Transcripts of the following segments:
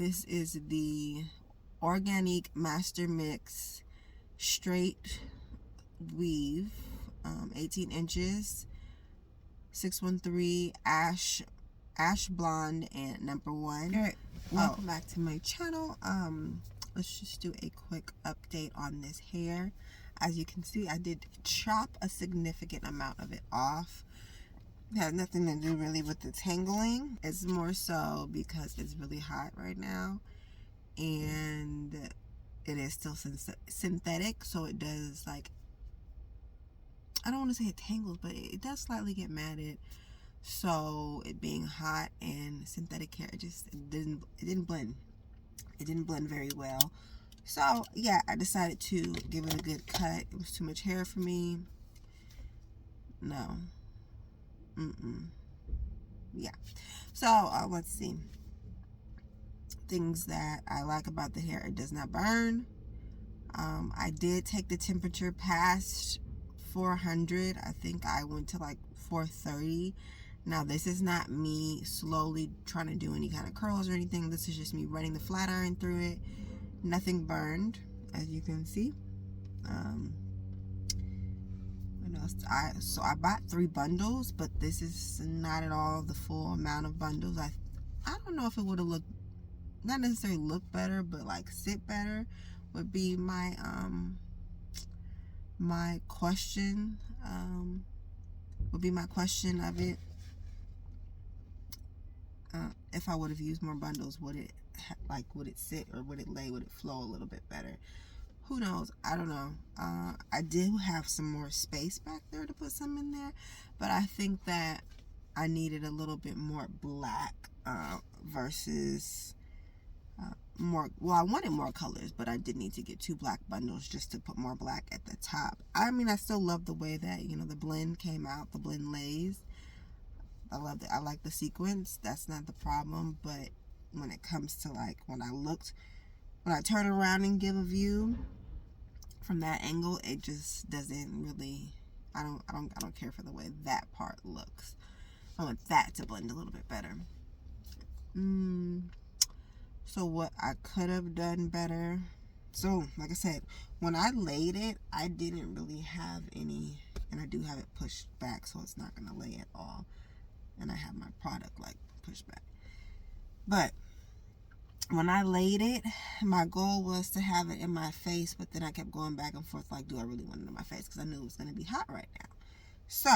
This is the Organique Mastermix straight weave, 18 inches, 613 ash blonde, and number 1. All right, welcome back to my channel. Let's just do a quick update on this hair. As you can see, I did chop a significant amount of it off. It has nothing to do really with the tangling. It's more so because it's really hot right now, and it is still synthetic, so it does, like, I don't want to say it tangles, but it does slightly get matted. So it being hot and synthetic hair, it didn't blend. It didn't blend very well. So yeah, I decided to give it a good cut. It was too much hair for me. No. Yeah. So let's see. Things that I like about the hair: it does not burn. I did take the temperature past 400. I think I went to like 430. Now, this is not me slowly trying to do any kind of curls or anything. This is just me running the flat iron through it. Nothing burned, as you can see. What else? So I bought 3 bundles, but this is not at all the full amount of bundles. I don't know if it would have looked, not necessarily look better, but like sit better would be my my question. Would be my question of it. If I would have used more bundles, would it sit, or would it lay, would it flow a little bit better? Who knows? I don't know. I do have some more space back there to put some in there, but I think that I needed a little bit more black versus more. Well, I wanted more colors, but I did need to get 2 black bundles just to put more black at the top. I mean, I still love the way that, you know, the blend came out, the blend lays. I love it. I like the sequence. That's not the problem. But when it comes to, like, when I turn around and give a view from that angle, it just doesn't really. I don't care for the way that part looks. I want that to blend a little bit better. So what I could have done better. So, like I said, when I laid it, I didn't really have any, and I do have it pushed back, so it's not gonna lay at all. And I have my product like pushed back. But when I laid it, my goal was to have it in my face, but then I kept going back and forth, like, do I really want it in my face? Because I knew it was going to be hot right now. So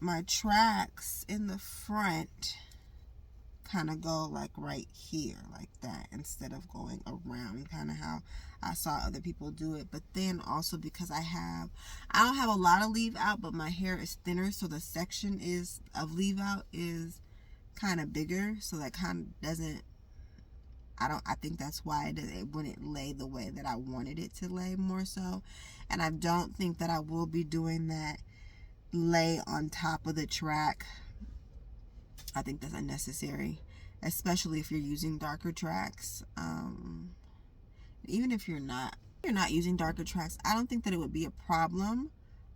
my tracks in the front kind of go like right here, like that, instead of going around, kind of how I saw other people do it. But then also because I don't have a lot of leave out, but my hair is thinner, so the section of leave out is kind of bigger, so that kind of doesn't, I think that's why it wouldn't lay the way that I wanted it to lay, more so. And I don't think that I will be doing that lay on top of the track. I think that's unnecessary, especially if you're using darker tracks. Even if you're not using darker tracks, I don't think that it would be a problem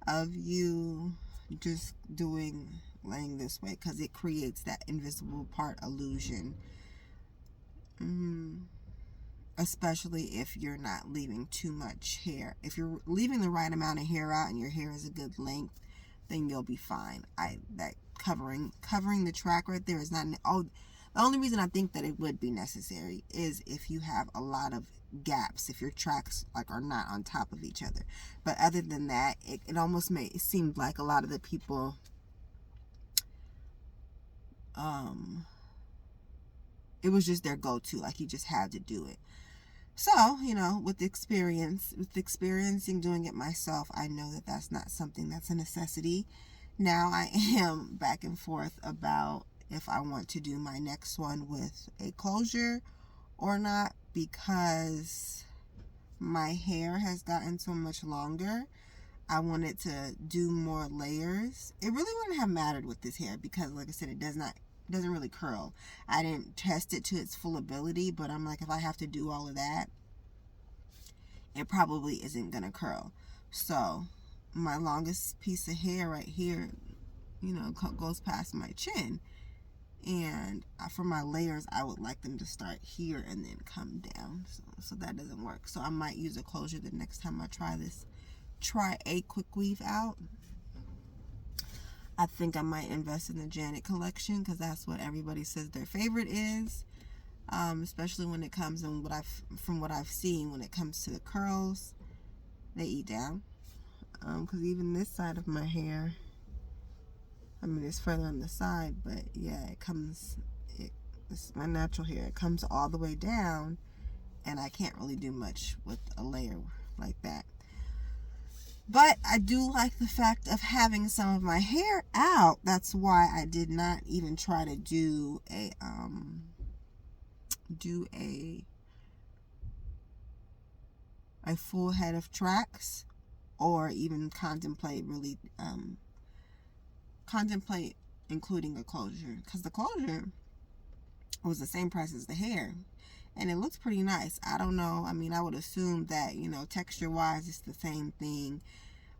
of you just laying this way, because it creates that invisible part illusion. Especially if you're not leaving too much hair. If you're leaving the right amount of hair out and your hair is a good length, then you'll be fine. That covering the track right there is not. The only reason I think that it would be necessary is if you have a lot of gaps, if your tracks like are not on top of each other. But other than that, it almost it seemed like a lot of the people it was just their go-to, like you just had to do it. So, you know, with experiencing doing it myself, I know that that's not something that's a necessity. Now I am back and forth about if I want to do my next one with a closure or not, because my hair has gotten so much longer. I wanted to do more layers. It really wouldn't have mattered with this hair because, like I said, it doesn't really curl. I didn't test it to its full ability, but I'm like, if I have to do all of that, it probably isn't gonna curl. So my longest piece of hair right here, you know, goes past my chin. And for my layers, I would like them to start here and then come down. So that doesn't work. So I might use a closure the next time I try this. Try a Quickweave out. I think I might invest in the Janet collection because that's what everybody says their favorite is. Especially when it comes in from what I've seen, when it comes to the curls, they eat down. Because even this side of my hair, I mean, it's further on the side, but yeah, it's my natural hair. It comes all the way down, and I can't really do much with a layer like that. But I do like the fact of having some of my hair out. That's why I did not even try to do a full head of tracks, or even contemplate including a closure, because the closure was the same price as the hair, and it looks pretty nice. I don't know, I mean, I would assume that, you know, texture wise it's the same thing.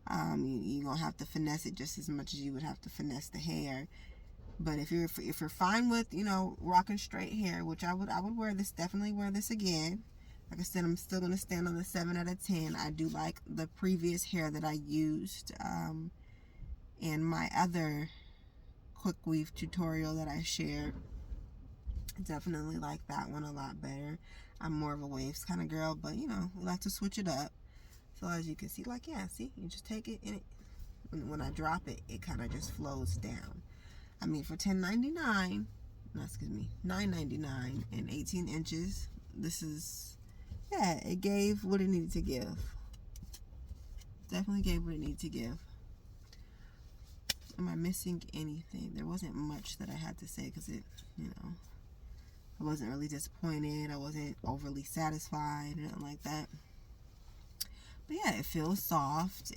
You're gonna have to finesse it just as much as you would have to finesse the hair. But if you're fine with, you know, rocking straight hair, which I would wear this, definitely wear this again. Like I said, I'm still going to stand on the 7 out of 10. I do like the previous hair that I used in my other Quickweave tutorial that I shared. I definitely like that one a lot better. I'm more of a waves kind of girl, but, you know, we like to switch it up. So as you can see, like, yeah, see, you just take it, and when I drop it, it kind of just flows down. I mean, for $9.99, and 18 inches, this is, yeah, it gave what it needed to give. Definitely gave what it needed to give. Am I missing anything? There wasn't much that I had to say because it, you know, I wasn't really disappointed. I wasn't overly satisfied, nothing like that. But yeah, it feels soft.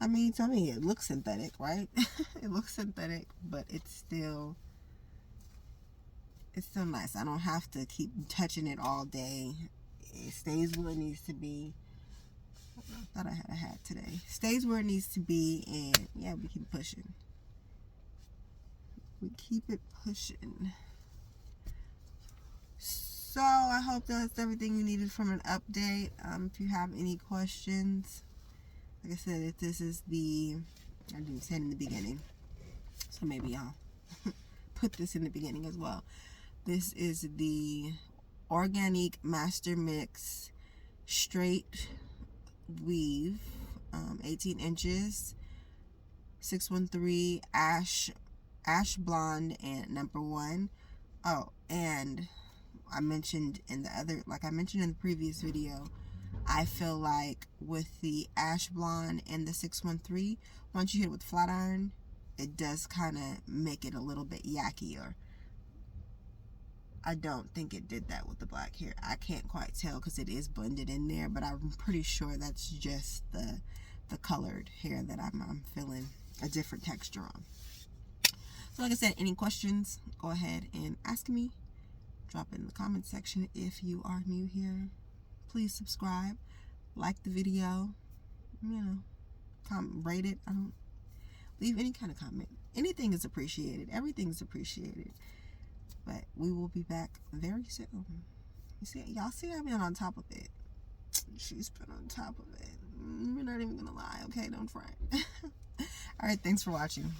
I mean, to me, it looks synthetic, right? It looks synthetic, but it's still nice. I don't have to keep touching it all day. It stays where it needs to be. I thought I had a hat today. Stays where it needs to be, and yeah, we keep pushing. We keep it pushing. So I hope that's everything you needed from an update. If you have any questions, like I said, if this is I didn't say it in the beginning, so maybe I'll put this in the beginning as well. This is the Organique Mastermix straight weave, 18 inches, 613 ash blonde, and number 1. Oh, and I mentioned in the previous video, I feel like with the ash blonde and the 613, once you hit it with flat iron, it does kind of make it a little bit yakkier. I don't think it did that with the black hair. I can't quite tell because it is blended in there, but I'm pretty sure that's just the colored hair that I'm feeling a different texture on. So like I said, any questions, go ahead and ask me. Drop it in the comment section. If you are new here, please subscribe, like the video, you know, comment, rate it. I don't leave any kind of comment. Anything is appreciated. Everything is appreciated. But we will be back very soon. You see, y'all see I've been on top of it. She's been on top of it. We're not even gonna lie, okay? Don't fret. All right, thanks for watching.